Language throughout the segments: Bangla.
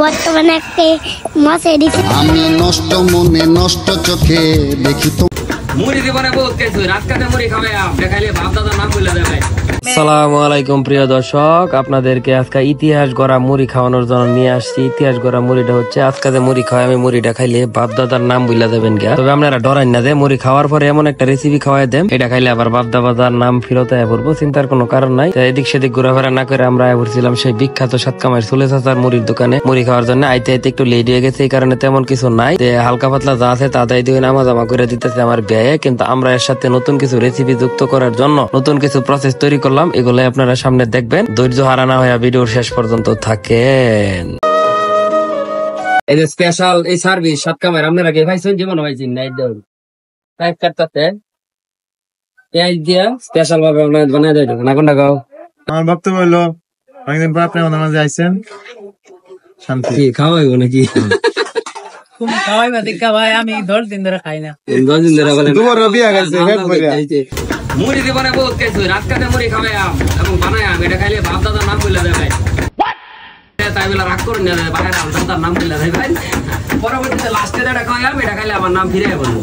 বর্তমানে একটা মাসে দিছে আমি নষ্ট মনে নষ্ট চোখে দেখি তো মুড়ি জীবনে বহুত কিছু রাত কাটে মুড়ি খাবে দেখাইলে বাপ দাদা নাম বলে দেবে। আসসালামু আলাইকুম প্রিয় দর্শক, আপনাদেরকে আজকে ইতিহাস গড়া মুড়ি খাওয়ানোর জন্য নিয়ে আসছি। ইতিহাস গড়া মুড়িটা হচ্ছে আজকে যে মুড়ি খাওয়াই আমি মুড়িটা খাইলে বাপ দাদার নাম বলে দেবেন গা। তবে আপনারা ডরাই না যে মুড়ি খাওয়ার পরে এমন একটা রেসিপি খাওয়াই দেন এটা খাইলে আবার বাপ দাদার নাম ফিরতে পড়বো, চিন্তার কোনো কারণ নাই। এদিক সেদিক ঘোরাফেরা না করে আমরা পড়ছিলাম সেই বিখ্যাত সাতকামাইয়ের সুলে চাচার মুড়ির দোকানে মুড়ি খাওয়ার জন্য। আইতে আইতে একটু লেট হয়ে গেছে, এই কারণে তেমন কিছু নাই। হালকা পাতলা যা আছে তাদের দিয়ে নামা জামা করে দিতেছে আমার ব্যয়ে, কিন্তু আমরা এর সাথে নতুন কিছু রেসিপি যুক্ত করার জন্য নতুন কিছু প্রসেস তৈরি করলাম। এগুলো আপনারা সামনে দেখবেন, ধৈর্য হারানা হয়ে ভিডিওর শেষ পর্যন্ত থাকেন। এই যে স্পেশাল এই সার্ভিস সাতকামের আপনারা কি ভাইছেন জীবন ভাইছেন নাইট দাও টাইপ কাটতে পেঁয়াজ দিয়া স্পেশাল ভাবে আপনারা বানায় দেয় না কোনটা গাও। আমার বক্তব্য হলো অনেকদিন পর আপনি আমাদের মাঝে আইছেন, শান্তি কি খাওয়াইবো নাকি? খাওয়াই না দেখা ভাই, আমি 10 দিন ধরে খাই না। 10 দিন ধরে বলেন তোমার বিয়া গেছে পেট ভরিয়া। মুড়ি জীবনে বহুত কিছু রাত কাটে মুড়ি খাবে এবং বানায় এটা খাইলে বাপ দাদার নাম বলে দেবে। তাই বলে রাগ করুন না, বাইরে দাদার নাম বলে দেবে। পরবর্তীতে লাস্টে যেটা খাওয়াই এটা খাইলে আমার নাম ফিরে বলবো।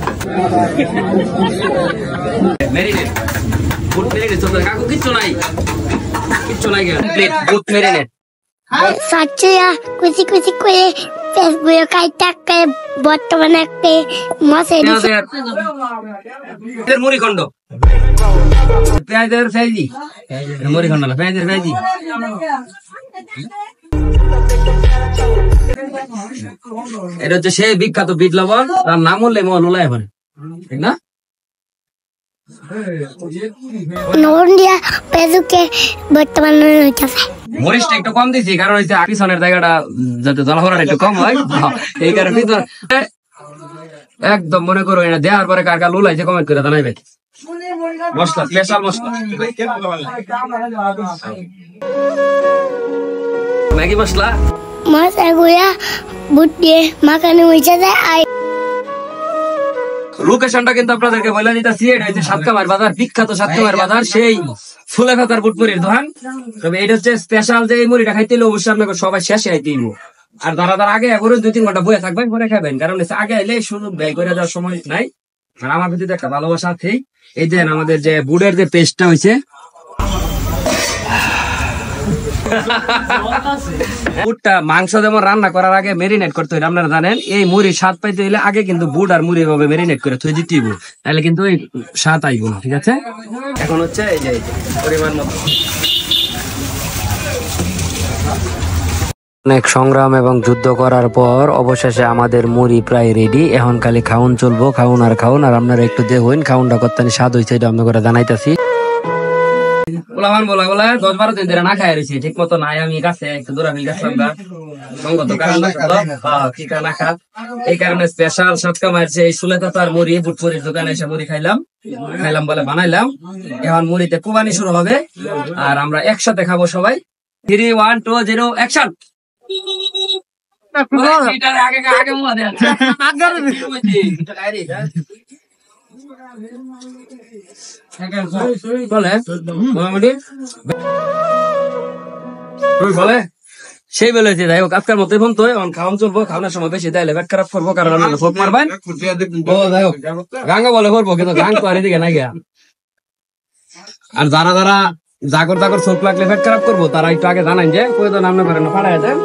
মেরিনেট ফুড মেরিনেট চলতে কাকু কিচ্ছু নাই ফুড মেরিনেট সাচ্চয়া কুচি কুচি করে ফেসবুকে কাইটাকে বর্তমানে একটা মাসে দিছে মুড়ি খন্ড পেঁয়াজের ফেজি মুড়ি খন্ড না পেঁয়াজের ফেজি। এটা হচ্ছে সেই বিখ্যাত বিট লবণ, তার নাম হলে মন ওলাই পারে, ঠিক না? নন্দিয়া পেজুকে বর্তমানে হইতাছে মরিচটা একটু কম দিছি কারণ হচ্ছে পিছনের জায়গাটা যাতে জলাভরা একটু কম হয়, এই কারণে একদম মনে করো এটা দেওয়ার পরে কার কার লুলাইছে কমেন্ট করে জানাইবে। মশলা স্পেশাল মশলা ম্যাগি মশলা মাছ এগুলা বুট দিয়ে মাখানো হইছে যায়। লোকেশনটা কিন্তু আপনাদেরকে বলে দিতেছি, এটা হচ্ছে সাতকামার বাজার, বিখ্যাত সাতকামার বাজার, সেই ফুলে ফাতার বুটপুরির দোকান। তবে এটা হচ্ছে স্পেশাল যে এই মুড়িটা খাইতে অবশ্যই আপনাকে সবাই শেষে আইতে দিব। আর যারা আগে করে 2-3 ঘন্টা বয়ে থাকবেন পরে খাবেন, কারণ আগে এলে শুধু ব্যয় করে যাওয়ার সময় নাই। আর আমার ভিতরে একটা ভালোবাসা আছেই। এই যে আমাদের যে বুটের যে পেস্টটা হয়েছে, বুটটা মাংস যেমন রান্না করার আগে মেরিনেট করতে হইলে আপনারা জানেন, এই মুড়ি স্বাদ পাইতে হইলে আগে কিন্তু বুট আর মুড়ি ভাবে মেরিনেট করে থই দিতে হইব, তাহলে কিন্তু এই স্বাদ আইব না। ঠিক আছে, এখন হচ্ছে এই যে পরিমাণ মতো অনেক সংগ্রাম এবং যুদ্ধ করার পর অবশেষে আমাদের মুড়ি প্রায় রেডি। এখন খালি খাউন চলবো, খাউন আর খাউন। আর আপনারা একটু দেখুন খাউনটা করতে স্বাদ হয়েছে, এটা আমরা করে জানাইতেছি। বলা 10-12 দিন ধরে না খাই রয়েছি, ঠিক মতো নাই। আমি গাছে একটু দূরামি গেছিলাম গা, সঙ্গত কারণ না খা, এই কারণে স্পেশাল সাতকামার এই সুলে চাচার মুড়ি বুটপুরির দোকানে এসে মুড়ি খাইলাম বলে বানাইলাম। এখন মুড়িতে কুবানি শুরু হবে আর আমরা একসাথে খাবো সবাই। 3, 1, 2, 0 অ্যাকশন। বলে সেই বলেছে, যাই হোক আজকের মতো ফোন তো খাওয়ান চলবো, খাওয়ানোর সময় বেশি তাইলে পেট খারাপ করবো, কারণ ফোক মারবেন। যাই হোক গাঙ্গা বলে করবো, কিন্তু গাং তো আর এদিকে নাই গিয়া। আর যারা জাগর চোখ লাগলে পেট খারাপ করবো তারা একটু আগে জানান যে কই তো নাম না করেন পাড়ায় যায়।